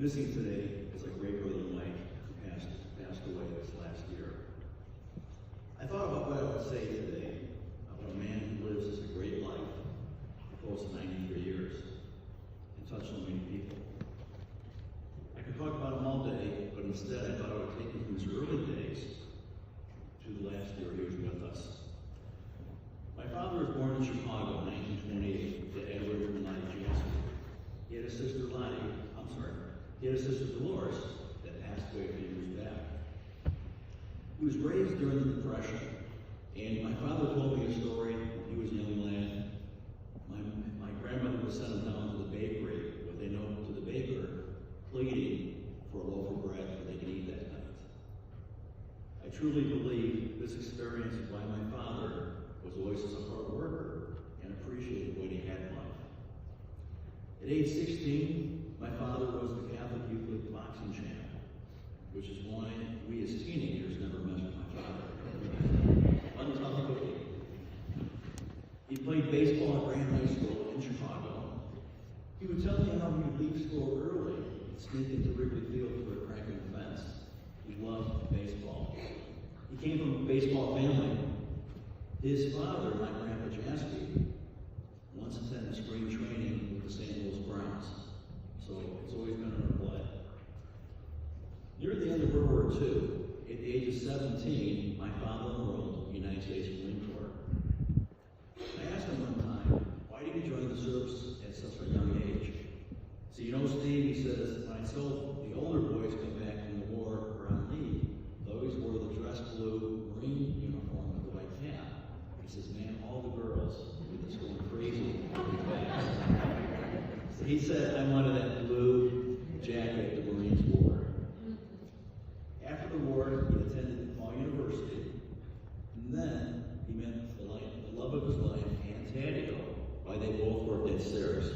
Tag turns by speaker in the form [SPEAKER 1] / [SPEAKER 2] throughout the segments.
[SPEAKER 1] Missing today is a great brother Mike, who passed away this last year. I thought about what I would say today about a man who lives a great life for close to 93 years and touched so many people. I could talk about him all day, but instead I thought I would take him from his early days to the last year he was with us. My father was born in Chicago in 1928 to Edward and Lottie Jaske. He had a sister Dolores that passed away a few years back. He was raised during the Depression, and my father told me a story when he was a young lad. My grandmother would send him down to the bakery with a note to the baker pleading for a loaf of bread so they could eat that night. I truly believe this experience is why my father was always a hard worker and appreciated what he had in life. At age 16, my father was the Catholic Youth League boxing champ, which is why we as teenagers never messed with my father. Untough cookie. He played baseball at Grand High School in Chicago. He would tell me how he would leave school early and sneak into Wrigley Field for a crack in the fence. He loved baseball. He came from a baseball family. His father, my grandpa Jaske, once attended spring training with the St. Louis Browns. So it's always been in our blood. Near the end of World War II, at the age of 17, my father enrolled in the United States Marine Corps. I asked him one time, why did he join the service at such a young age? So Steve, he says, when I saw the older boys come back from the war around me, they always wore the dress blue Marine uniform with the white cap. He says, man, all the girls were just going crazy. So he said, I wanted that blue jacket the Marines wore. After the war, he attended DePaul University, and then he met the love of his life, Aunt Taddeo, while they both worked at Sears.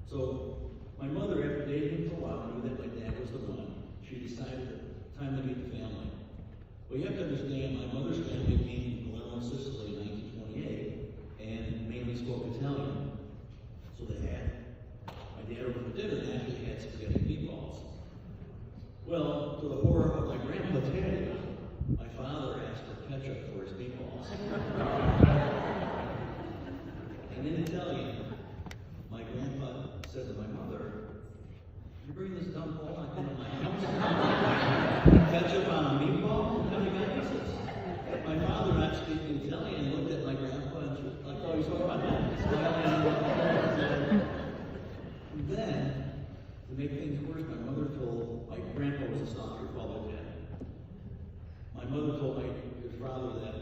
[SPEAKER 1] So my mother, after dating him for a while, knew that my dad was the one. She decided time to meet the family. Well, you have to understand, my mother's family came from Palermo, Sicily in 1928, and mainly spoke Italian. So they had my dad over for dinner and actually had spaghetti meatballs. Well, to the horror of my grandpa Taddeo, my father asked for ketchup for his meatballs. And in Italian, my grandpa said to my mother, you bring this dumb ball like into my house? Ketchup on a meatball? What kind of guy is this? My father, not speaking Italian, looked at my grandpa and she was like, oh, he's talking about that. And then, to make things worse, my mother told, my grandpa was a staunch Republican. My mother told his father that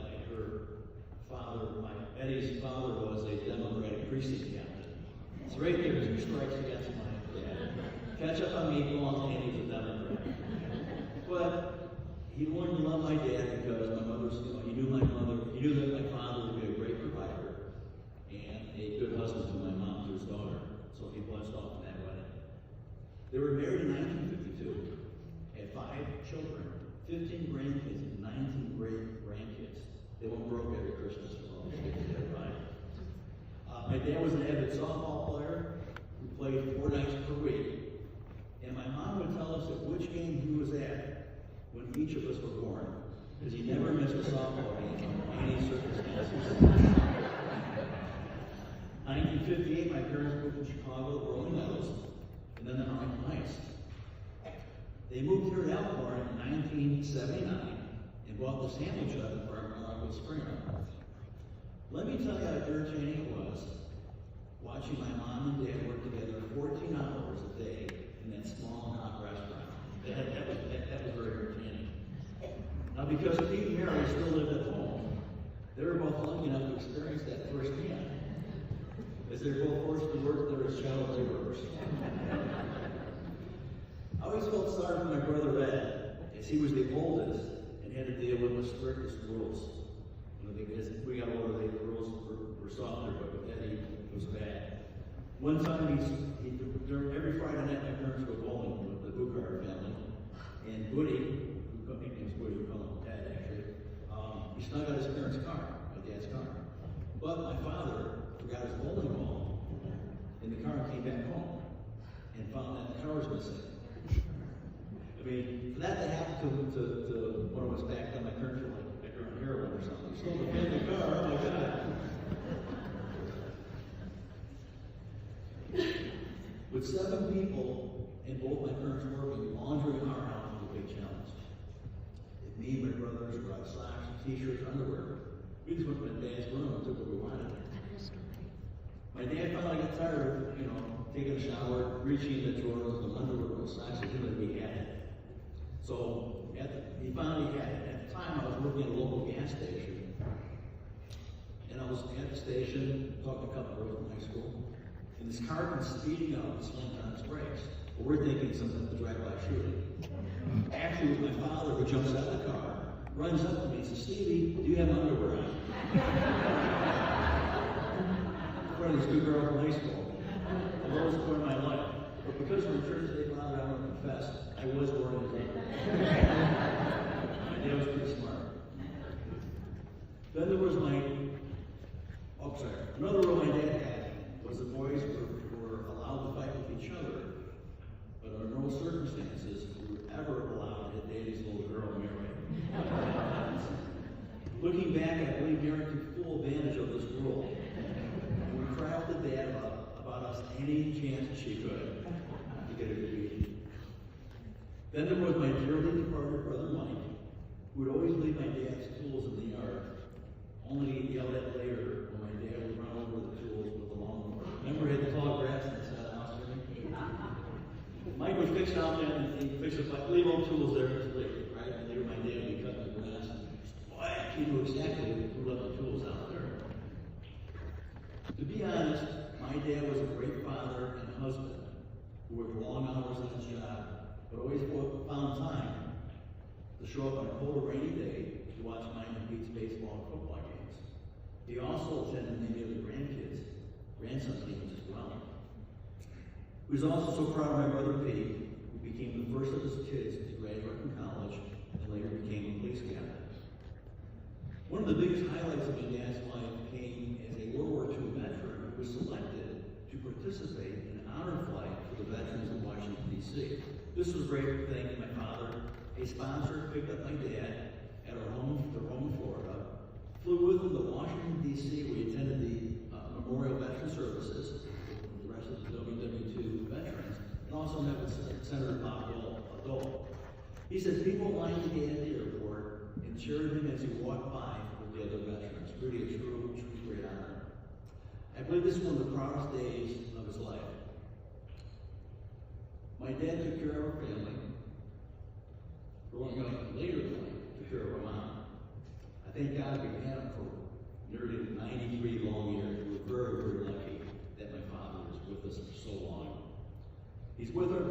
[SPEAKER 1] Eddie's father was a Democratic precinct captain. So right there, 2 strikes against my dad. Ketchup on meatballs, and he's a Democrat. But he learned to love my dad because my mother's, he knew that my father would be a great provider and a good husband to my mom, to his daughter. So he blessed off in that wedding. They were married in 1952, had 5 children, 15 grandkids, and 19 great-grandkids. They went broke every Christmas for all these kids they had, right? My dad was an avid softball player who played 4 nights per week. And my mom would tell us at which game he was at when each of us were born, because he never missed a softball game under any circumstances. 1958, my parents moved to Chicago, Rolling Meadows, and then the Arlington Heights. They moved here to Elkhorn in 1979 and bought the sandwich oven farm in Rockwood Springer. Let me tell you how entertaining it was watching my mom and dad work together 14 hours a day in that small hot restaurant. That was very entertaining. Now, because Pete and Mary still lived at home, they were both lucky enough to experience that firsthand, as they were both forced to work there as child laborers. I always felt sorry for my brother Ed, as he was the oldest and had to deal with the strictest rules. As we got older, the rules were softer, but with Eddie, it was bad. One time, every Friday night, my parents were bowling with the Bugard family, and Woody, who nicknames Woody, we call him Dad actually, he snuck out his parents' car, my dad's car. But my father forgot his bowling ball in the car and came back home and found that the car missing. I mean, for that to happen to one of us back then, my parents were like they're on heroin or something. You stole the family car, oh my God. With 7 people and both my parents working, laundry in our house was a big challenge. And me and my brothers brought socks, t-shirts, underwear. We just went to my dad's room and took what we wanted. My dad finally got tired of, taking a shower, reaching in the drawers, the underwear, and the socks, and he knew that we had it. So he finally had it. At the time, I was working at a local gas station. And I was at the station talking to a couple of girls in high school. And this car comes speeding up and slams on its brakes. Well, we're thinking something to drive-by shooting. Actually, it was my father who jumps out of the car, runs up to me and says, "Stevie, do you have underwear on?" In front of these 2 girls in high school. The lowest point of my life. But because we're in church today, Father, I want to confess, I was wearing his underwear. My dad was pretty smart. Then there was another rule my dad had was the boys were allowed to fight with each other, but under no circumstances we were ever allowed to hit Daddy's little girl, Mary. Looking back, I believe Mary took full advantage of this rule. And we cried out to Dad about us any chance she could to get a good beating. Then there was my dearly departed brother Mike, who would always leave my dad's tools in the yard, only to get yelled at later when my dad would run over the tools with the lawnmower. Remember, he had the tall grass inside the house, Mike would fix it out there and he'd fix it, like, leave all tools there to sleep, right? And later my dad would be cutting the grass and whack, he knew exactly who left the tools out there. To be honest, my dad was a great father and husband who worked long hours on his job, but always found time to show up on a cold or rainy day to watch mine and Pete's baseball and football games. He also attended many of the grandson games as well. He was also so proud of my brother Pete, who became the first of his kids to graduate from college and later became a police captain. One of the biggest highlights of my dad's life came as a World War II veteran who was selected to participate in an honor flight for the veterans of Washington, D.C. This was a great thing. My father, a sponsor, picked up my dad at their home in Florida, flew with him to Washington, D.C., where he attended the Memorial Veteran Services with the rest of the WW2 veterans, and also met with Senator Bob Dole. He said people lined the gate at the airport and cheered him as he walked by with the other veterans. Really a true great honor. I believe this is one of the proudest days of his life. My dad took care of our family. Growing up later in life, took care of our mom. I thank God we had him for nearly 93 long years. We were very, very lucky that my father was with us for so long. He's with our